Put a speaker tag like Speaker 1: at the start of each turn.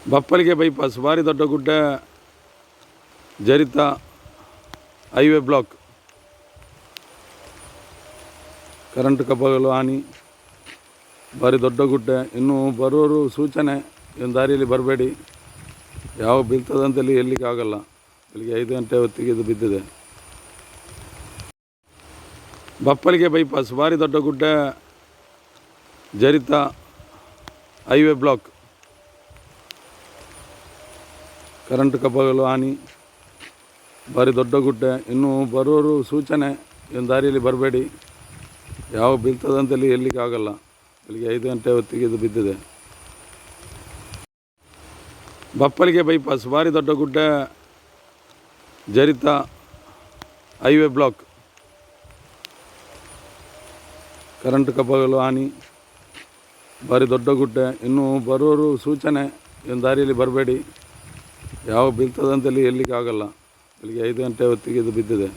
Speaker 1: ಬಪ್ಪಲಿಗೆ bypass ಭಾರಿ ದೊಡ್ಡ ಗುಡ್ಡ ಜರಿತ ಹೈವೇ ಬ್ಲಾಕ್, ಕರೆಂಟ್ ಕಂಬಗಳು ಹಾನಿ, ಭಾರಿ ದೊಡ್ಡ ಗುಡ್ಡ. ಇನ್ನು ಬರೋರು ಸೂಚನೆ, ಏನು ದಾರಿಯಲ್ಲಿ ಬರಬೇಡಿ, ಯಾವ ಬೀಳ್ತದಂತೇಳಿ ಹೇಳಲಿಕ್ಕೆ ಆಗಲ್ಲ. ಬೆಳಿಗ್ಗೆ 5 ಗಂಟೆ ಹೊತ್ತಿಗೆ ಇದು ಬಿದ್ದಿದೆ. ಬಪ್ಪಲಿಗೆ ಬೈಪಾಸ್ ಭಾರಿ ದೊಡ್ಡ ಗುಡ್ಡ ಜರಿತ ಹೈವೇ ಬ್ಲಾಕ್, ಕರೆಂಟ್ ಕಂಬಗಳು ಹಾನಿ, ಭಾರಿ ದೊಡ್ಡ ಗುಡ್ಡ. ಇನ್ನು ಬರೋರು ಸೂಚನೆ, ಏನು ದಾರಿಯಲ್ಲಿ ಬರಬೇಡಿ, ಯಾವ ಬೀಳ್ತದಂತೇಳಿ ಹೇಳಲಿಕ್ಕೆ ಆಗಲ್ಲ. ಬೆಳಿಗ್ಗೆ 5 ಗಂಟೆ ಹೊತ್ತಿಗೆ ಇದು ಬಿದ್ದಿದೆ. ಬಪ್ಪಲಿಗೆ ಬೈಪಾಸ್ ಭಾರಿ ದೊಡ್ಡ ಗುಡ್ಡ ಜರಿತ ಹೈವೇ ಬ್ಲಾಕ್, ಕರೆಂಟ್ ಕಂಬಗಳು ಹಾನಿ, ಭಾರಿ ದೊಡ್ಡ ಗುಡ್ಡ. ಇನ್ನು ಬರೋರು ಸೂಚನೆ, ಏನು ದಾರಿಯಲ್ಲಿ ಬರಬೇಡಿ, ಯಾವ ಬೀಳ್ತದಂತೇಳಿ ಹೇಳಲಿಕ್ಕೆ ಆಗಲ್ಲ. ಬೆಳಿಗ್ಗೆ 5 ಗಂಟೆ ಹೊತ್ತಿಗೆ ಇದು ಬಿದ್ದಿದೆ.